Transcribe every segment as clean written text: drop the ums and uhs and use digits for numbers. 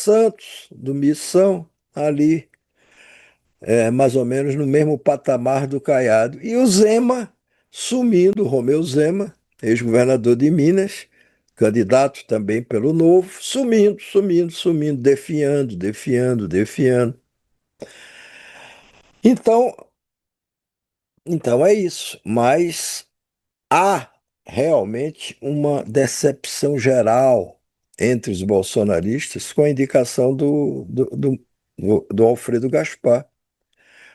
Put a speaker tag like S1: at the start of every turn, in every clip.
S1: Santos, do Missão, ali, mais ou menos no mesmo patamar do Caiado. E o Zema sumindo, o Romeu Zema, ex-governador de Minas, candidato também pelo Novo, sumindo, sumindo, sumindo, definhando, definhando, definhando. Então, então é isso. Mas há realmente uma decepção geral entre os bolsonaristas com a indicação do Alfredo Gaspar.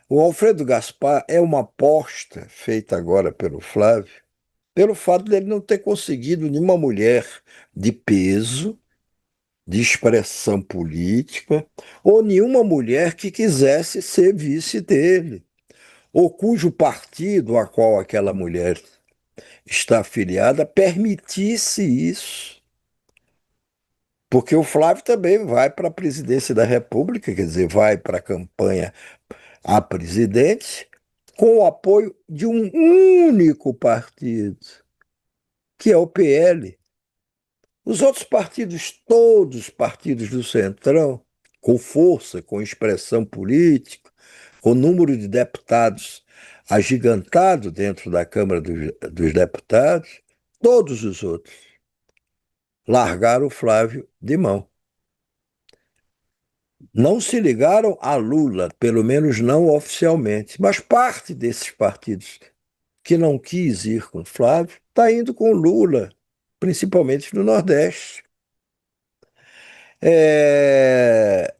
S1: O Alfredo Gaspar é uma aposta feita agora pelo Flávio, pelo fato dele não ter conseguido nenhuma mulher de peso, de expressão política, ou nenhuma mulher que quisesse ser vice dele, ou cujo partido a qual aquela mulher está afiliada permitisse isso. Porque o Flávio também vai para a presidência da República, quer dizer, vai para a campanha a presidente, com o apoio de um único partido, que é o PL. Os outros partidos, todos partidos do Centrão, com força, com expressão política, com número de deputados agigantado dentro da Câmara dos Deputados, todos os outros largaram o Flávio de mão. Não se ligaram a Lula, pelo menos não oficialmente, mas parte desses partidos que não quis ir com Flávio está indo com Lula, principalmente no Nordeste. É,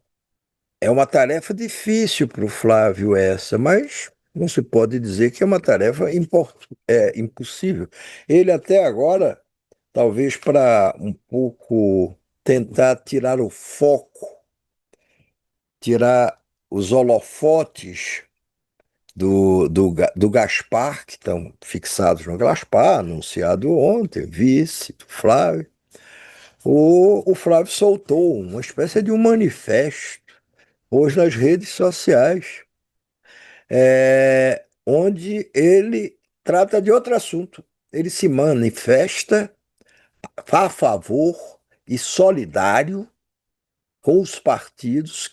S1: é uma tarefa difícil para o Flávio essa, mas não se pode dizer que é uma tarefa impossível. Ele até agora, talvez para um pouco tentar tirar o foco, tirar os holofotes do Gaspar, que estão fixados no Gaspar, anunciado ontem, vice do Flávio. O Flávio soltou uma espécie de um manifesto hoje nas redes sociais, onde ele trata de outro assunto. Ele se manifesta a favor e solidário com os partidos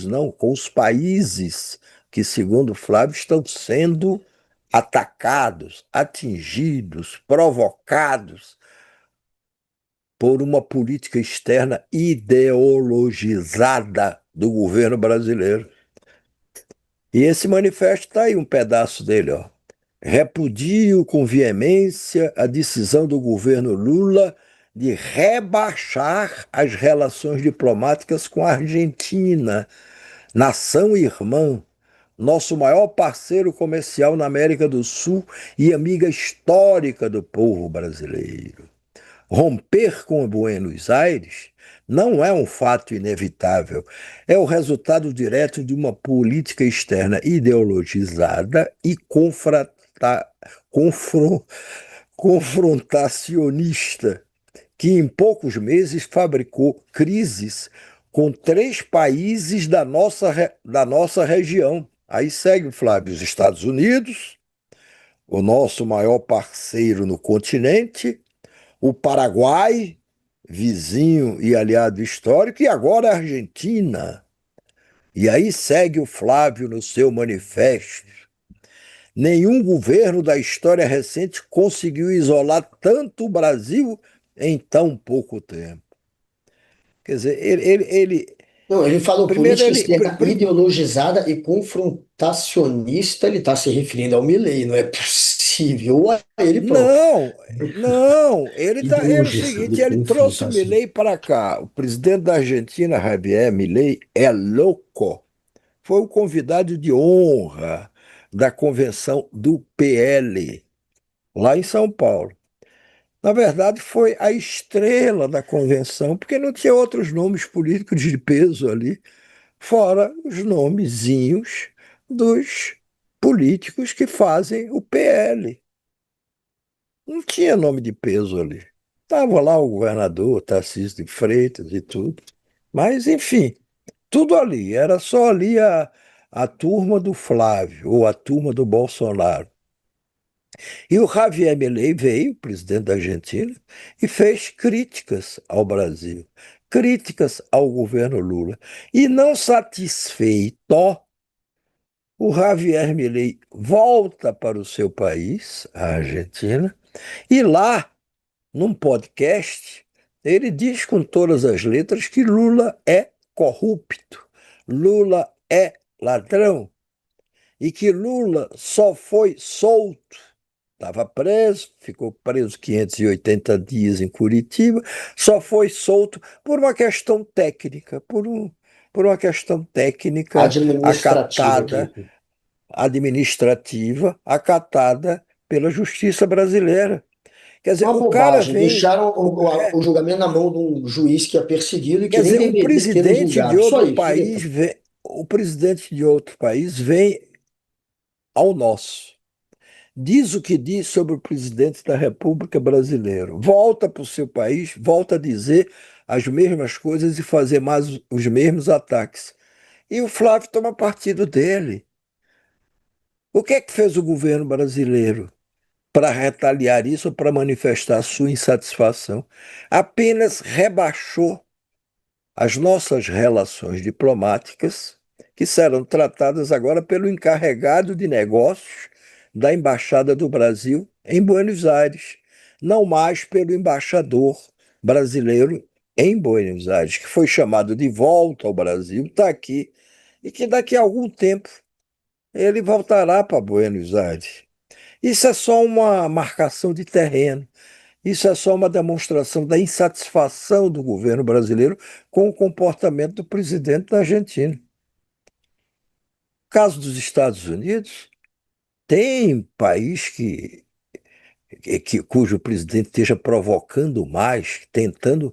S1: não, com os países que, segundo Flávio, estão sendo atacados, atingidos, provocados por uma política externa ideologizada do governo brasileiro. E esse manifesto está aí um pedaço dele, ó. Repudio com veemência a decisão do governo Lula de rebaixar as relações diplomáticas com a Argentina, nação irmã, nosso maior parceiro comercial na América do Sul e amiga histórica do povo brasileiro. Romper com Buenos Aires não é um fato inevitável, é o resultado direto de uma política externa ideologizada e confron- confrontacionista, que em poucos meses fabricou crises com três países da nossa região. Aí segue o Flávio, os Estados Unidos, o nosso maior parceiro no continente, o Paraguai, vizinho e aliado histórico, e agora a Argentina. E aí segue o Flávio no seu manifesto. Nenhum governo da história recente conseguiu isolar tanto o Brasil em tão pouco tempo. Quer dizer,
S2: Não, ele falou
S1: primeiro
S2: política
S1: ele,
S2: externa ideologizada e confrontacionista, ele está se referindo ao Milei, não é possível, ou a ele próprio.
S1: não, não, é o
S2: Ideologizada
S1: seguinte,
S2: e
S1: ele trouxe o
S2: confrontacionista.
S1: Milei para cá. O presidente da Argentina, Javier Milei, é louco. Foi o convidado de honra da convenção do PL, lá em São Paulo. Na verdade, foi a estrela da convenção, porque não tinha outros nomes políticos de peso ali, fora os nomezinhos dos políticos que fazem o PL. Não tinha nome de peso ali. Estava lá o governador, Tarcísio de Freitas e tudo. Mas, enfim, tudo ali. Era só ali a turma do Flávio ou a turma do Bolsonaro. E o Javier Milei veio, presidente da Argentina, e fez críticas ao Brasil. críticas ao governo Lula. E não satisfeito, o Javier Milei volta para o seu país, a Argentina, e lá, num podcast, ele diz com todas as letras que Lula é corrupto, Lula é ladrão e que Lula só foi solto. Estava preso, ficou preso 580 dias em Curitiba, só foi solto por uma questão técnica, por uma questão técnica
S2: Administrativa,
S1: acatada,
S2: Kiko.
S1: administrativa, acatada pela justiça brasileira. Quer dizer,
S2: Uma
S1: o cara
S2: bobagem.
S1: vem,
S2: Deixaram o julgamento na mão de um juiz que é perseguido e que
S1: quer
S2: nem
S1: dizer, o
S2: deveria ter nos
S1: presidente de
S2: julgado. Só
S1: outro
S2: isso, um
S1: país
S2: detalhe.
S1: vem, o presidente de outro país vem ao nosso. Diz o que diz sobre o presidente da República Brasileira. Volta para o seu país, volta a dizer as mesmas coisas e fazer mais os mesmos ataques. E o Flávio toma partido dele. O que é que fez o governo brasileiro para retaliar isso ou para manifestar sua insatisfação? Apenas rebaixou as nossas relações diplomáticas, que serão tratadas agora pelo encarregado de negócios da Embaixada do Brasil em Buenos Aires, não mais pelo embaixador brasileiro em Buenos Aires, que foi chamado de volta ao Brasil, está aqui, e que daqui a algum tempo ele voltará para Buenos Aires. Isso é só uma marcação de terreno. Isso é só uma demonstração da insatisfação do governo brasileiro com o comportamento do presidente da Argentina. No caso dos Estados Unidos, tem país cujo presidente esteja provocando mais, tentando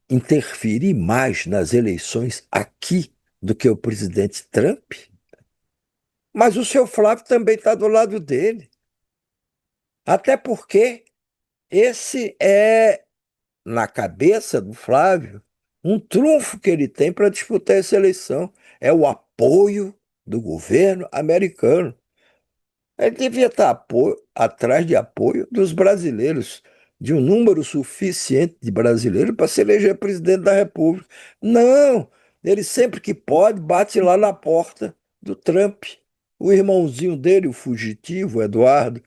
S1: interferir mais nas eleições aqui do que o presidente Trump. Mas o seu Flávio também está do lado dele. Até porque esse é na cabeça do Flávio, um trunfo que ele tem para disputar essa eleição é o apoio do governo americano. Ele devia estar atrás de apoio dos brasileiros, de um número suficiente de brasileiros para se eleger presidente da República. Não, ele sempre que pode bate lá na porta do Trump. O irmãozinho dele, o fugitivo, Eduardo,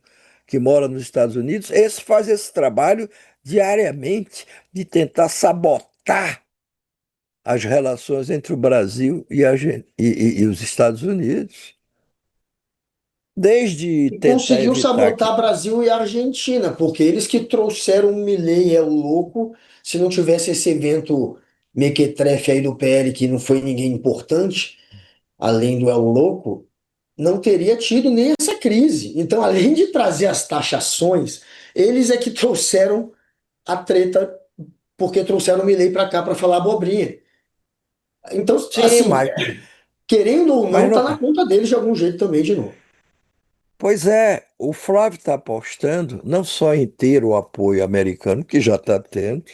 S1: que mora nos Estados Unidos, esse faz esse trabalho diariamente de tentar sabotar as relações entre o Brasil e os Estados Unidos. Desde
S2: E
S1: tentar
S2: conseguiu
S1: evitar
S2: sabotar
S1: que.
S2: Brasil e Argentina, porque eles que trouxeram o Milei, é o louco. Se não tivesse esse evento mequetrefe aí do PL, que não foi ninguém importante, além do El Louco, não teria tido nem essa crise. Então, além de trazer as taxações, eles é que trouxeram a treta, porque trouxeram o Milei para cá para falar abobrinha. Então,
S1: Sim,
S2: assim, querendo ou
S1: mas
S2: não, tá
S1: não.
S2: na conta deles de algum jeito também, de novo.
S1: Pois é, o Flávio está apostando não só em ter o apoio americano, que já está tendo,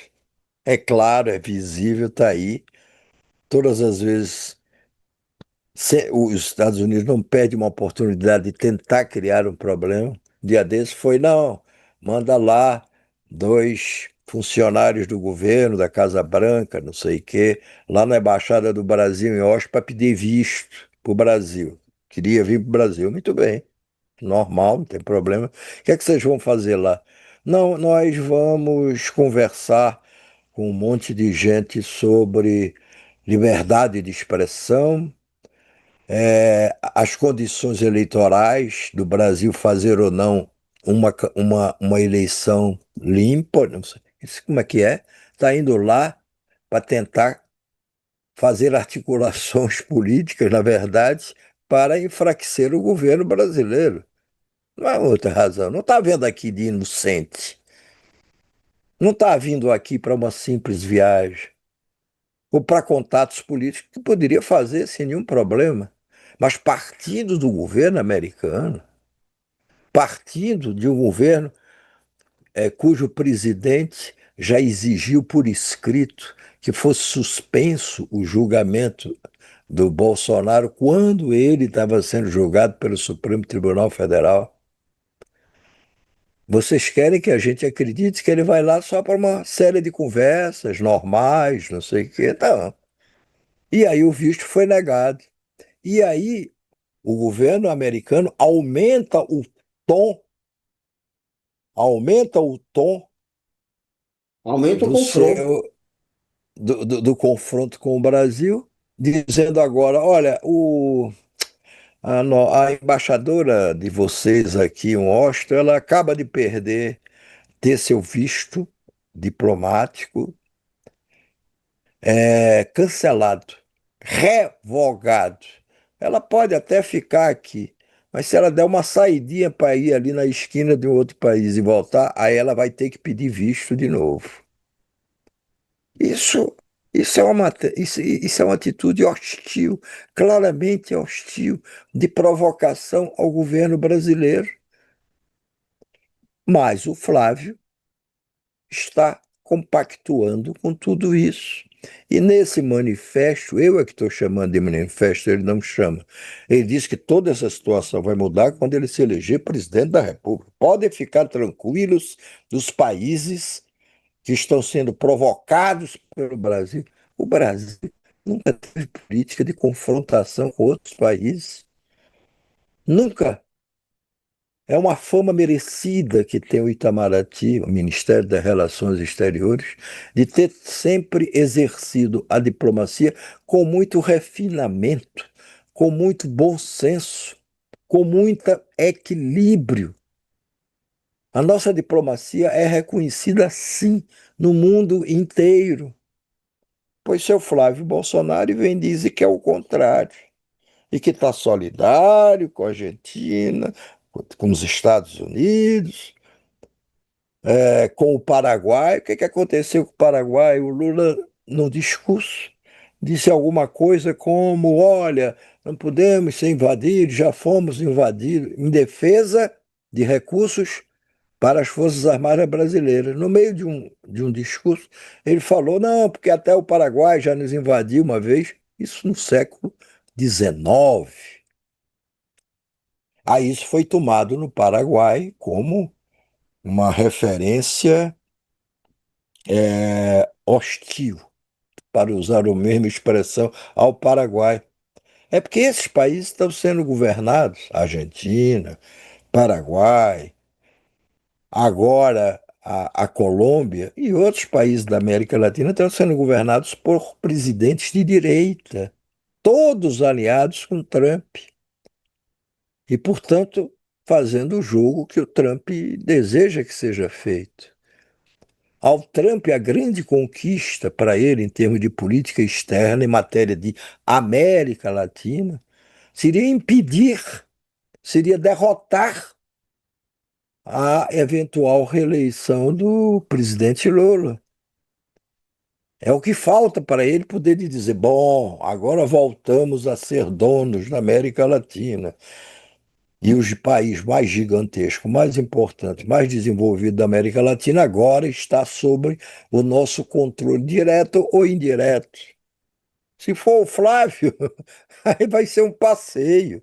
S1: é claro, é visível, está aí. Todas as vezes os Estados Unidos não perdem uma oportunidade de tentar criar um problema. Dia desse foi, não, manda lá dois funcionários do governo, da Casa Branca, não sei o quê, lá na Embaixada do Brasil em Washington para pedir visto para o Brasil. Queria vir para o Brasil, muito bem. Normal, não tem problema. O que é que vocês vão fazer lá? Não, nós vamos conversar com um monte de gente sobre liberdade de expressão, as condições eleitorais do Brasil fazer ou não uma eleição limpa, não sei como é que é. Está indo lá para tentar fazer articulações políticas, na verdade, para enfraquecer o governo brasileiro. Não há outra razão. Não está vendo aqui de inocente. Não está vindo aqui para uma simples viagem ou para contatos políticos que poderia fazer sem nenhum problema. Mas partindo do governo americano, partindo de um governo cujo presidente já exigiu por escrito que fosse suspenso o julgamento do Bolsonaro quando ele estava sendo julgado pelo Supremo Tribunal Federal. Vocês querem que a gente acredite que ele vai lá só para uma série de conversas normais, não sei o quê. Não. E aí o visto foi negado. E aí o governo americano tom, aumenta o tom
S2: Aumenta o
S1: do
S2: confronto.
S1: seu do confronto com o Brasil, dizendo agora, olha, a embaixadora de vocês aqui em Washington, ela acaba de ter seu visto diplomático cancelado, revogado. Ela pode até ficar aqui, mas se ela der uma saidinha para ir ali na esquina de um outro país e voltar, aí ela vai ter que pedir visto de novo. Isso, isso é uma atitude hostil, claramente hostil, de provocação ao governo brasileiro. Mas o Flávio está compactuando com tudo isso. E nesse manifesto, eu é que estou chamando de manifesto, ele não chama. Ele diz que toda essa situação vai mudar quando ele se eleger presidente da República. Podem ficar tranquilos dos países que estão sendo provocados pelo Brasil. O Brasil nunca teve política de confrontação com outros países. Nunca. É uma fama merecida que tem o Itamaraty, o Ministério das Relações Exteriores, de ter sempre exercido a diplomacia com muito refinamento, com muito bom senso, com muito equilíbrio. A nossa diplomacia é reconhecida, sim, no mundo inteiro. Pois seu Flávio Bolsonaro vem dizer que é o contrário, e que está solidário com a Argentina, com os Estados Unidos, com o Paraguai. O que aconteceu com o Paraguai? O Lula, no discurso, disse alguma coisa como: olha, não podemos ser invadidos, já fomos invadidos, em defesa de recursos para as Forças Armadas Brasileiras. No meio de um discurso, ele falou: não, porque até o Paraguai já nos invadiu uma vez, isso no século XIX. Aí isso foi tomado no Paraguai como uma referência hostil, para usar a mesma expressão, ao Paraguai. É porque esses países estão sendo governados, Argentina, Paraguai, agora a Colômbia e outros países da América Latina estão sendo governados por presidentes de direita, todos aliados com Trump. E, portanto, fazendo o jogo que o Trump deseja que seja feito. Ao Trump, a grande conquista para ele, em termos de política externa, em matéria de América Latina, seria impedir, seria derrotar a eventual reeleição do presidente Lula. É o que falta para ele poder dizer: bom, agora voltamos a ser donos da América Latina. E os países mais gigantescos, mais importantes, mais desenvolvidos da América Latina agora está sob o nosso controle direto ou indireto. Se for o Flávio, aí vai ser um passeio.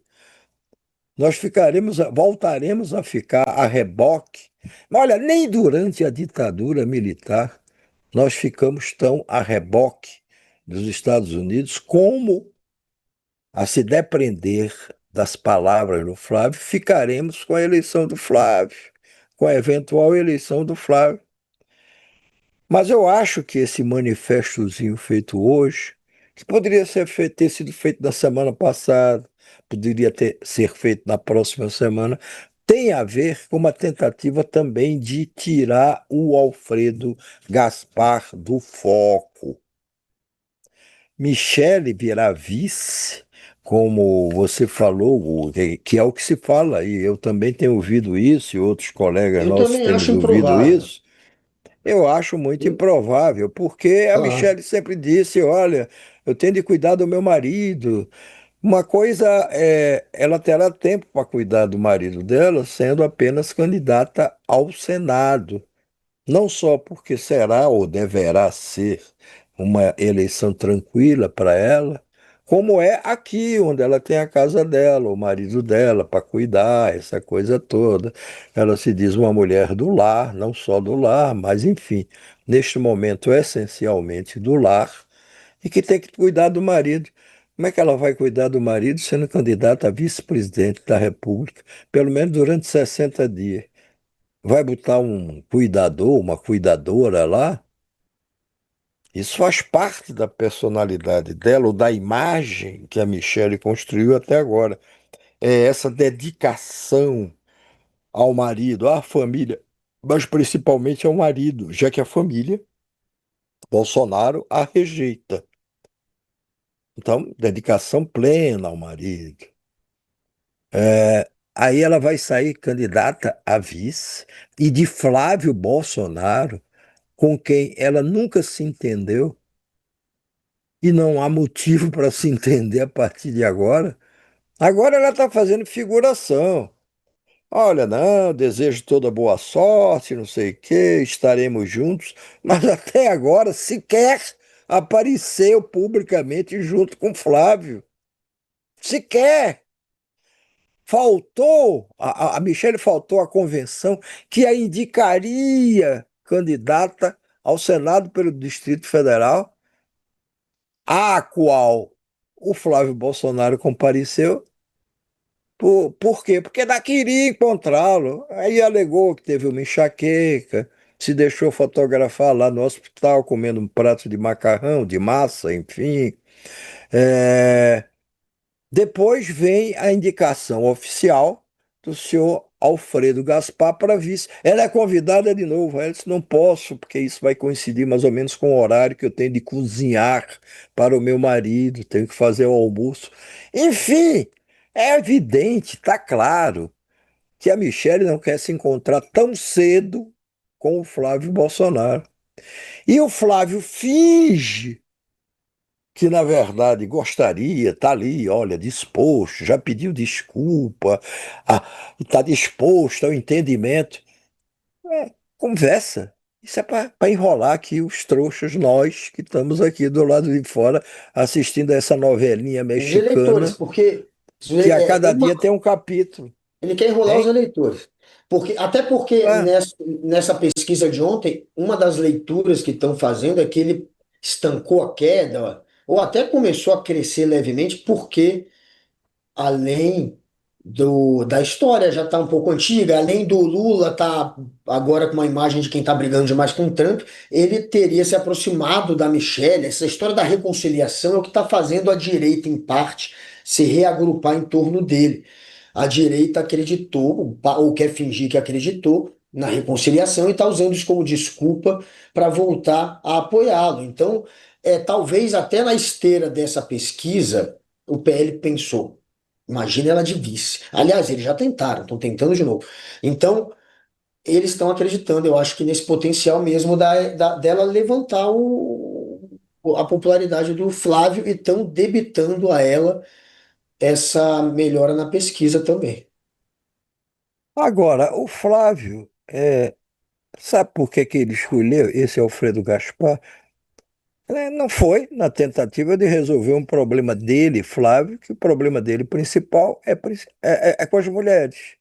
S1: Voltaremos a ficar a reboque. Mas olha, nem durante a ditadura militar nós ficamos tão a reboque dos Estados Unidos como, a se depender das palavras do Flávio, ficaremos com a eleição do Flávio, com a eventual eleição do Flávio. Mas eu acho que esse manifestozinho feito hoje, que poderia ter sido feito na semana passada, poderia ser feito na próxima semana, tem a ver com uma tentativa também de tirar o Alfredo Gaspar do foco. Michele virá vice, como você falou, que é o que se fala, e eu também tenho ouvido isso, e outros colegas
S2: Eu
S1: nossos
S2: também
S1: temos
S2: acho
S1: ouvido
S2: improvável.
S1: isso. Eu acho muito
S2: Eu
S1: improvável, porque a
S2: acho.
S1: Michelle sempre disse: olha, eu tenho de cuidar do meu marido. Uma coisa ela terá tempo para cuidar do marido dela, sendo apenas candidata ao Senado. Não só porque será ou deverá ser uma eleição tranquila para ela, como é aqui, onde ela tem a casa dela, o marido dela para cuidar, essa coisa toda. Ela se diz uma mulher do lar, não só do lar, mas enfim, neste momento essencialmente do lar, e que tem que cuidar do marido. Como é que ela vai cuidar do marido sendo candidata a vice-presidente da República, pelo menos durante 60 dias? Vai botar um cuidador, uma cuidadora lá? Isso faz parte da personalidade dela, ou da imagem que a Michelle construiu até agora. É essa dedicação ao marido, à família, mas principalmente ao marido, já que a família, Bolsonaro, a rejeita. Então, dedicação plena ao marido. Aí ela vai sair candidata a vice e de Flávio Bolsonaro, com quem ela nunca se entendeu e não há motivo para se entender a partir de agora. Agora ela está fazendo figuração. Olha, não, desejo toda boa sorte, não sei o quê, estaremos juntos, mas até agora sequer apareceu publicamente junto com Flávio. Sequer. Faltou, a Michelle faltou à convenção que a indicaria candidata ao Senado pelo Distrito Federal, à qual o Flávio Bolsonaro compareceu. Por quê? Porque ela queria encontrá-lo. Aí alegou que teve uma enxaqueca, se deixou fotografar lá no hospital comendo um prato de macarrão, de massa, enfim. É, Depois vem a indicação oficial do senhor Alfredo Gaspar para vice. Ela é convidada de novo. Ela disse: não posso, porque isso vai coincidir mais ou menos com o horário que eu tenho de cozinhar para o meu marido, tenho que fazer o almoço. Enfim, é evidente, está claro, que a Michelle não quer se encontrar tão cedo com o Flávio Bolsonaro. E o Flávio finge que na verdade gostaria, está ali, olha, disposto, já pediu desculpa, está disposto ao entendimento. Conversa. Isso é para enrolar aqui os trouxas, nós que estamos aqui do lado de fora assistindo a essa novelinha
S2: Os eleitores,
S1: mexicana,
S2: porque
S1: que a
S2: é
S1: cada dia tem um capítulo,
S2: ele quer enrolar os
S1: hein?
S2: eleitores. Até porque
S1: Ah,
S2: nessa pesquisa de ontem, uma das leituras que estão fazendo é que ele estancou a queda, ou até começou a crescer levemente, porque além da história já está um pouco antiga, além do Lula tá agora com uma imagem de quem está brigando demais com o Trump, ele teria se aproximado da Michelle. Essa história da reconciliação é o que está fazendo a direita, em parte, se reagrupar em torno dele. A direita acreditou, ou quer fingir que acreditou, na reconciliação e está usando isso como desculpa para voltar a apoiá-lo. Então, talvez até na esteira dessa pesquisa, o PL pensou. Imagina ela de vice. Aliás, eles já tentaram, estão tentando de novo. Então, eles estão acreditando, eu acho que nesse potencial mesmo dela levantar a popularidade do Flávio e estão debitando a ela essa melhora na pesquisa também.
S1: agora, o Flávio, sabe por que que ele escolheu esse Alfredo Gaspar? Não foi na tentativa de resolver um problema dele, Flávio, que o problema dele principal é com as mulheres.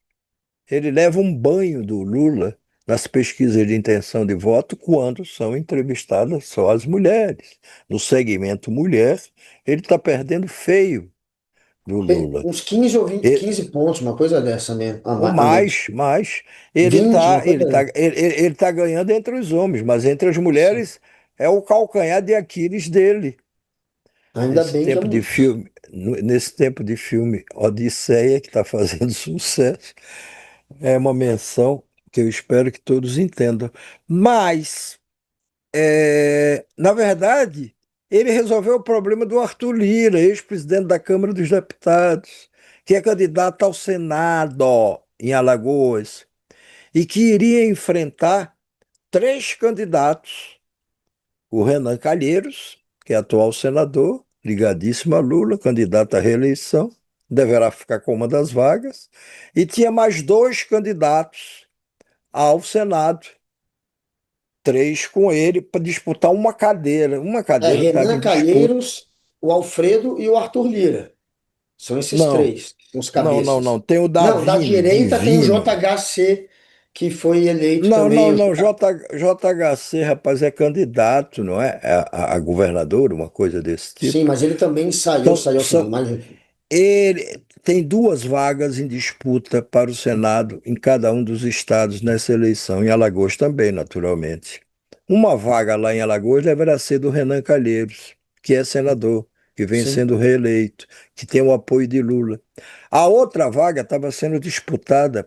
S1: Ele leva um banho do Lula nas pesquisas de intenção de voto quando são entrevistadas só as mulheres. No segmento mulher, ele está perdendo feio do Lula.
S2: Uns 15 ou 20,
S1: E-
S2: 15 pontos, uma coisa dessa mesmo,
S1: ou
S2: a menos.
S1: mais,
S2: 20, uma coisa dessa.
S1: ele tá ganhando entre os homens, mas entre as
S2: Sim.
S1: mulheres é o calcanhar de Aquiles dele.
S2: Ainda bem que é
S1: Nesse tempo de filme Odisseia, que está fazendo sucesso, é uma menção que eu espero que todos entendam. Mas, na verdade, ele resolveu o problema do Arthur Lira, ex-presidente da Câmara dos Deputados, que é candidato ao Senado em Alagoas, e que iria enfrentar três candidatos: o Renan Calheiros, que é atual senador, ligadíssimo a Lula, candidato à reeleição, deverá ficar com uma das vagas, e tinha mais dois candidatos ao Senado, três com ele, para disputar uma cadeira que estava
S2: Renan
S1: em disputa.
S2: Calheiros. o Alfredo e o Arthur Lira. São esses
S1: Não,
S2: três, os
S1: não.
S2: cabeças.
S1: Tem o
S2: Não, da
S1: Davino,
S2: direita tem o
S1: Divino.
S2: JHC, que foi eleito
S1: Não,
S2: também.
S1: não. JHC, rapaz, é candidato, não é? A governador, uma coisa desse
S2: Sim,
S1: tipo.
S2: mas ele também saiu,
S1: São,
S2: saiu ao segundo.
S1: são,
S2: Mas, enfim.
S1: ele tem duas vagas em disputa para o Senado em cada um dos estados nessa eleição, em Alagoas também, naturalmente. Uma vaga lá em Alagoas deverá ser do Renan Calheiros, que é senador, que vem
S2: Sim.
S1: sendo reeleito, que tem o apoio de Lula. A outra vaga estava sendo disputada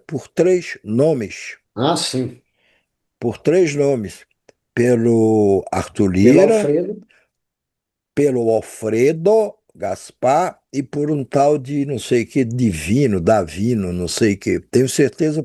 S2: Ah, sim.
S1: por três nomes, pelo Arthur
S2: Pelo
S1: Lira,
S2: Alfredo.
S1: pelo Alfredo Gaspar e por um tal de não sei que Divino, Davino, não sei que. Tenho certeza